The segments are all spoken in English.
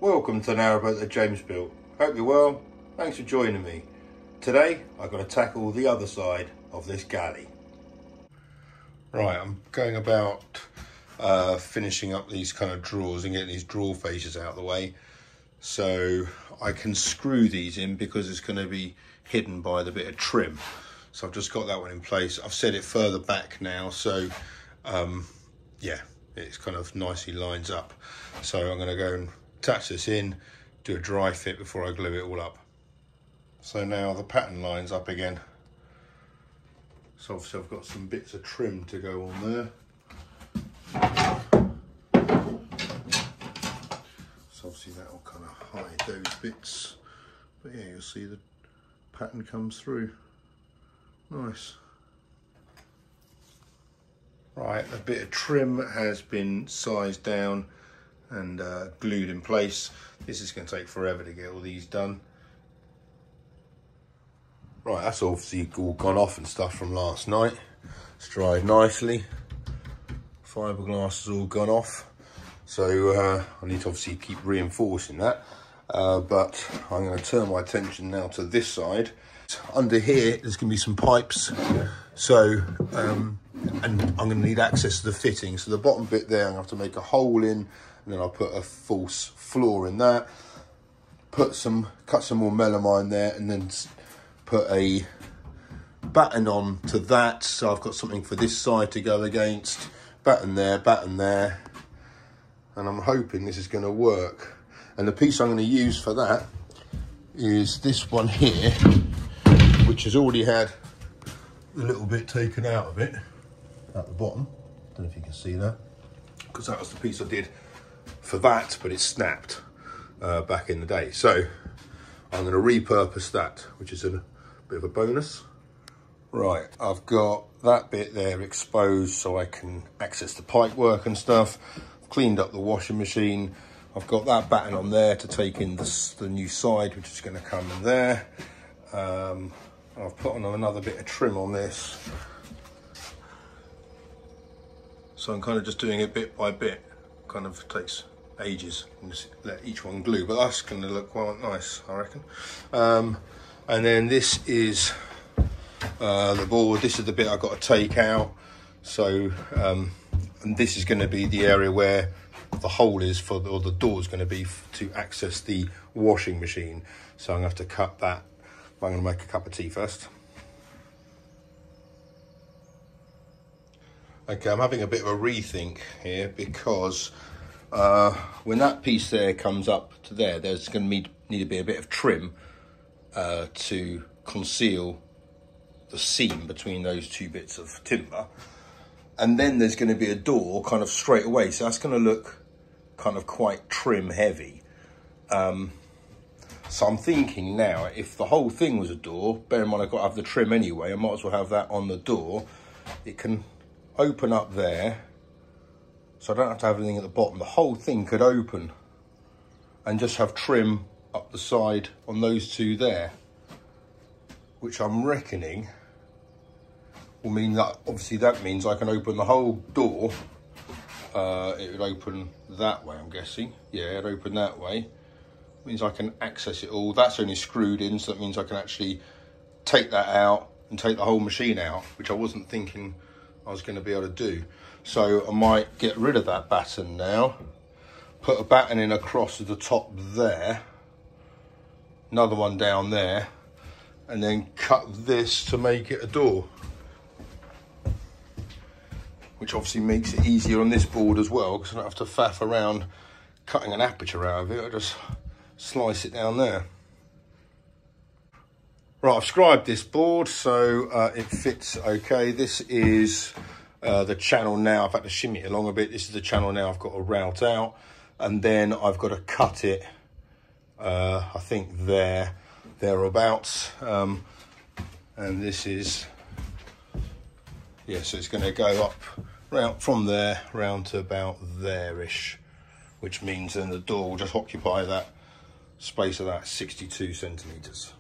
Welcome to Narrowboat that James built. Hope you're well. Thanks for joining me. Today I've got to tackle the other side of this galley. Right, I'm going about finishing up these kind of drawers and getting these drawer faces out of the way so I can screw these in because it's going to be hidden by the bit of trim. So I've just got that one in place. I've set it further back now, so yeah, it's kind of nicely lines up. So I'm going to go and attach this in, do a dry fit before I glue it all up. So now the pattern lines up again. So obviously I've got some bits of trim to go on there. So obviously that will kind of hide those bits. But yeah, you'll see the pattern comes through. Nice. Right, a bit of trim has been sized down and glued in place. This is going to take forever to get all these done. Right, that's obviously all gone off and stuff from last night. It's dried nicely. Fiberglass has all gone off. So I need to obviously keep reinforcing that. But I'm going to turn my attention now to this side. Under here, there's going to be some pipes. So, and I'm going to need access to the fitting. So the bottom bit there, I'm going to have to make a hole in, and then I'll put a false floor in that. Cut some more melamine there, and then put a batten on to that. So I've got something for this side to go against. Batten there. And I'm hoping this is going to work. And the piece I'm going to use for that is this one here, which has already had a little bit taken out of it at the bottom. Don't know if you can see that, because that was the piece I did for that, but it snapped back in the day. So I'm going to repurpose that, which is a bit of a bonus. Right, I've got that bit there exposed so I can access the pipe work and stuff. I've cleaned up the washing machine. I've got that batten on there to take in the new side, which is going to come in there. I've put on another bit of trim on this. So I'm kind of just doing it bit by bit. Kind of takes ages and just let each one glue, but that's going to look quite nice, I reckon. And then this is the board. This is the bit I've got to take out. So, and this is going to be the area where the hole is for, or the door is going to be to access the washing machine. So I'm going to have to cut that. I'm going to make a cup of tea first. Okay, I'm having a bit of a rethink here because when that piece there comes up to there, there's going to need to be a bit of trim to conceal the seam between those two bits of timber. And then there's going to be a door kind of straight away. So that's going to look kind of quite trim heavy. So I'm thinking now, if the whole thing was a door, bear in mind I've got to have the trim anyway, I might as well have that on the door. It can open up there, so I don't have to have anything at the bottom. The whole thing could open and just have trim up the side on those two there, which I'm reckoning will mean that, obviously that means I can open the whole door. It would open that way, I'm guessing. Yeah, it'd open that way. Means I can access it all. That's only screwed in, so that means I can actually take that out and take the whole machine out, which I wasn't thinking I was going to be able to do. So I might get rid of that batten now, put a batten in across the top there, another one down there, and then cut this to make it a door, which obviously makes it easier on this board as well, because I don't have to faff around cutting an aperture out of it. I just slice it down there. Right, I've scribed this board so it fits okay. This is the channel now. I've had to shimmy it along a bit. This is the channel now I've got to route out, and then I've got to cut it I think thereabouts, and this is, yeah, so it's going to go up round from there round to about there-ish, which means then the door will just occupy that space of that 62 centimetres.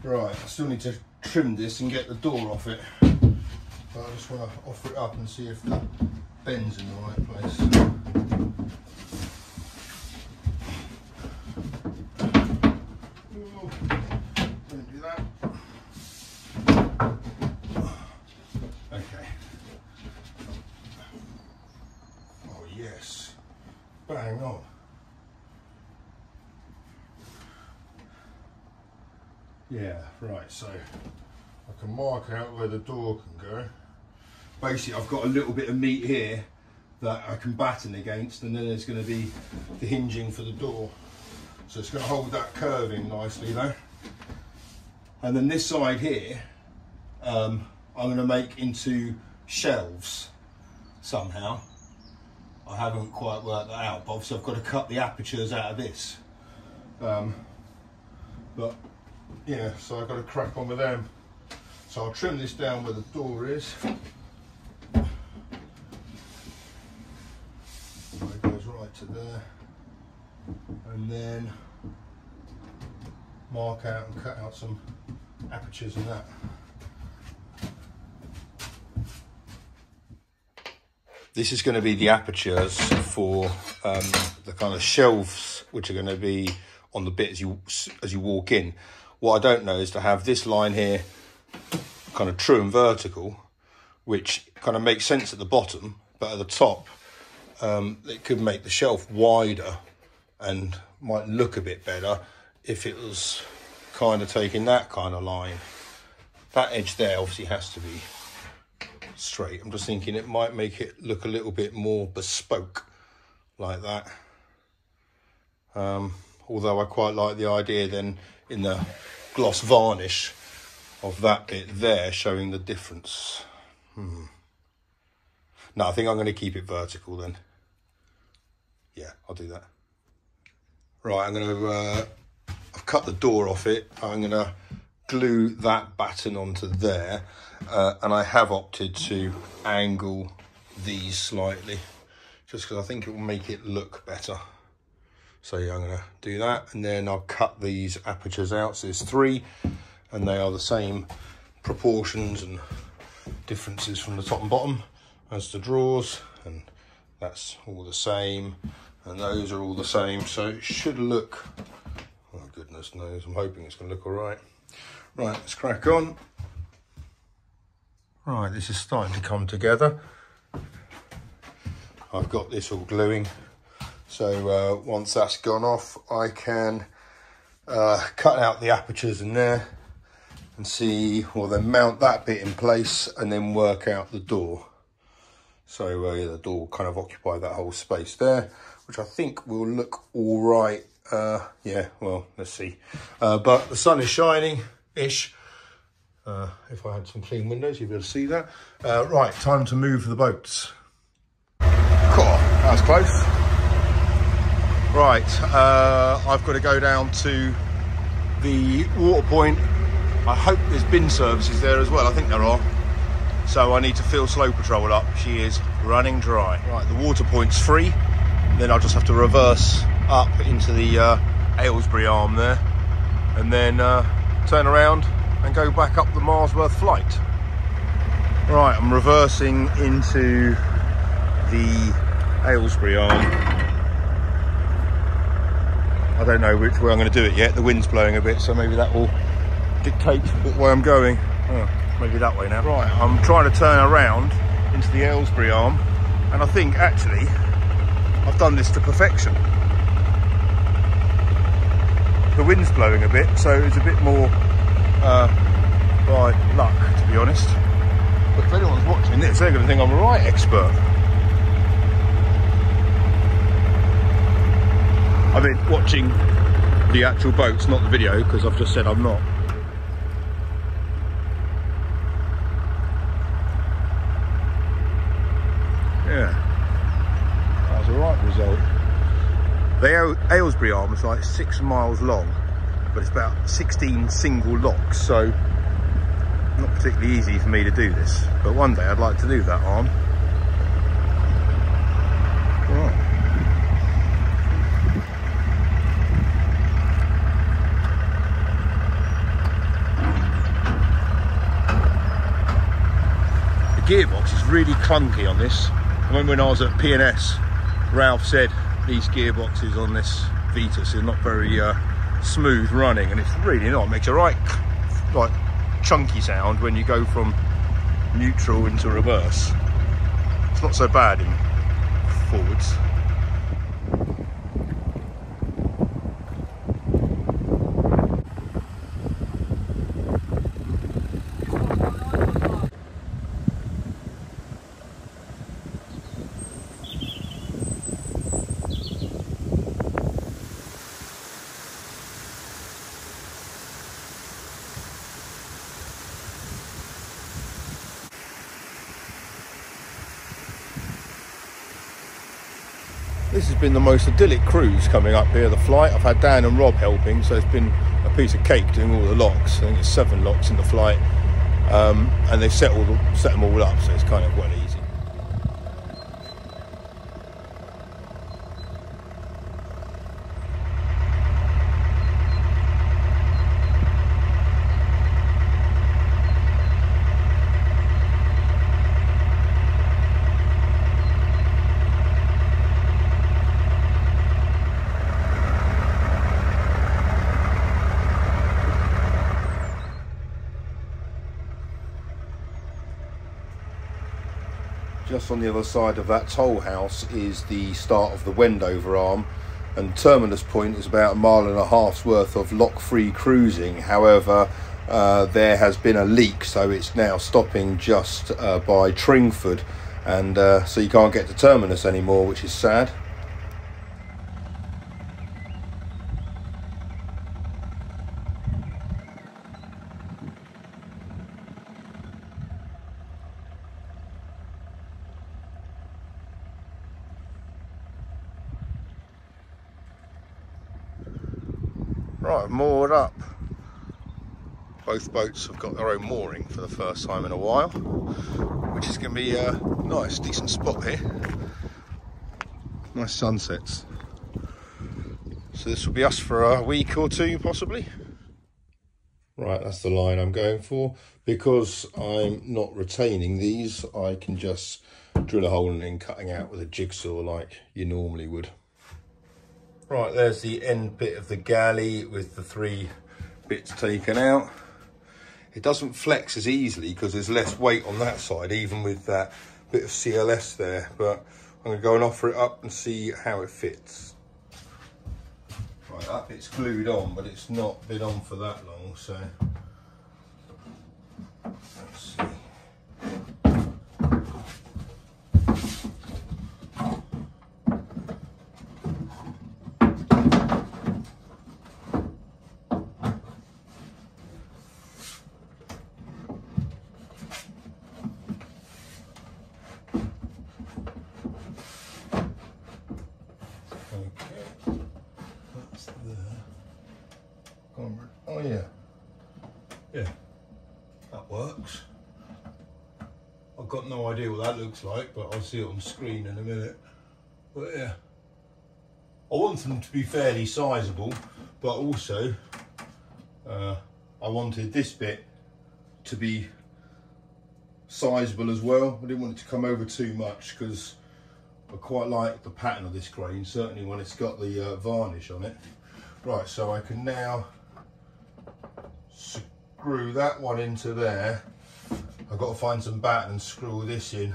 Right, I still need to trim this and get the door off it. But I just want to offer it up and see if that bends in the right place. Ooh, don't do that. Okay. Oh yes, bang on. Yeah, right, so I can mark out where the door can go. Basically, I've got a little bit of meat here that I can batten against, and then there's going to be the hinging for the door. So it's going to hold that curving nicely though. And then this side here, I'm going to make into shelves somehow. I haven't quite worked that out, but obviously I've got to cut the apertures out of this. But yeah, so I've got to crack on with them. So I'll trim this down where the door is. So it goes right to there. And then mark out and cut out some apertures in that. This is going to be the apertures for the kind of shelves which are going to be on the bit as you walk in. What I don't know is to have this line here kind of true and vertical, which kind of makes sense at the bottom, but at the top it could make the shelf wider and might look a bit better if it was kind of taking that kind of line. That edge there obviously has to be straight. I'm just thinking it might make it look a little bit more bespoke like that. Although I quite like the idea then in the gloss varnish of that bit there showing the difference. No, I think I'm going to keep it vertical then. Yeah, I'll do that. Right, I'm going to I've cut the door off it. I'm going to glue that batten onto there, and I have opted to angle these slightly just because I think it will make it look better. So yeah, I'm going to do that, and then I'll cut these apertures out. So there's 3, and they are the same proportions and differences from the top and bottom as the drawers, and that's all the same, and those are all the same. So it should look, oh goodness knows, I'm hoping it's going to look all right. Right, let's crack on. Right, this is starting to come together. I've got this all gluing. So once that's gone off, I can cut out the apertures in there and see, or then mount that bit in place and then work out the door. So yeah, the door will kind of occupy that whole space there, which I think will look all right. Yeah, well, let's see. But the sun is shining-ish. If I had some clean windows, you'd be able to see that. Right, time to move the boats. Cool, that was close. Right, I've got to go down to the water point. I hope there's bin services there as well. I think there are. So I need to fill Slow Patrol up. She is running dry. Right, the water point's free. Then I'll just have to reverse up into the Aylesbury arm there, and then turn around and go back up the Marsworth flight. Right, I'm reversing into the Aylesbury arm. I don't know which way I'm going to do it yet. The wind's blowing a bit, so maybe that will dictate what way I'm going. Oh, maybe that way now. Right, I'm trying to turn around into the Aylesbury arm, and I think actually I've done this to perfection. The wind's blowing a bit, so it's a bit more by luck, to be honest. But if anyone's watching this, they're going to think I'm a right expert. I've been watching the actual boats, not the video, because I've just said I'm not. Yeah, that was a right result. The Aylesbury arm is like 6 miles long, but it's about 16 single locks, so not particularly easy for me to do this. But one day I'd like to do that arm. Right. gearbox is really clunky on this. I remember when I was at P&S, Ralph said these gearboxes on this Vitus are not very smooth running, and it's really not. It makes a right like chunky sound when you go from neutral into reverse. It's not so bad in forwards. This has been the most idyllic cruise coming up here, the flight. I've had Dan and Rob helping, so it's been a piece of cake doing all the locks. I think it's 7 locks in the flight, and they set them all up, so it's kind of well easy. Just on the other side of that toll house is the start of the Wendover arm, and terminus point is about 1.5 miles worth of lock-free cruising. However, there has been a leak, so it's now stopping just by Tringford, and so you can't get to terminus anymore, which is sad. Right, moored up. Both boats have got their own mooring for the first time in a while, which is going to be a nice, decent spot here. Nice sunsets. So this will be us for a week or two, possibly. Right, that's the line I'm going for. Because I'm not retaining these, I can just drill a hole and then cutting out with a jigsaw like you normally would. Right, there's the end bit of the galley with the 3 bits taken out. It doesn't flex as easily because there's less weight on that side, even with that bit of CLS there. But I'm going to go and offer it up and see how it fits. Right, that bit's glued on, but it's not been on for that long, so let's see. Oh yeah, that works. I've got no idea what that looks like, but I'll see it on screen in a minute. But yeah, I want them to be fairly sizable, but also I wanted this bit to be sizable as well. I didn't want it to come over too much because I quite like the pattern of this crane, certainly when it's got the varnish on it. Right, so I can now screw that one into there. I've got to find some batten and screw this in.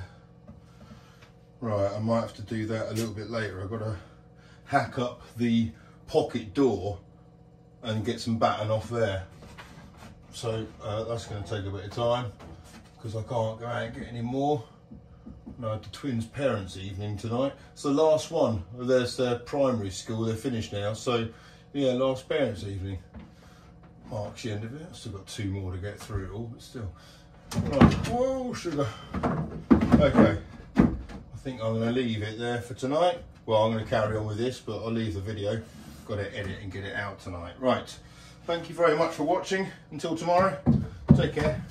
Right, I might have to do that a little bit later. I've got to hack up the pocket door and get some batten off there. So that's going to take a bit of time because I can't go out and get any more. No, the twins' parents' evening tonight. It's the last one. There's their primary school. They're finished now. So yeah, last parents' evening. Marks the end of it. I've still got 2 more to get through it all, but still. Right, whoa, sugar. Okay, I think I'm going to leave it there for tonight. Well, I'm going to carry on with this, but I'll leave the video. Got to edit and get it out tonight. Right, thank you very much for watching. Until tomorrow, take care.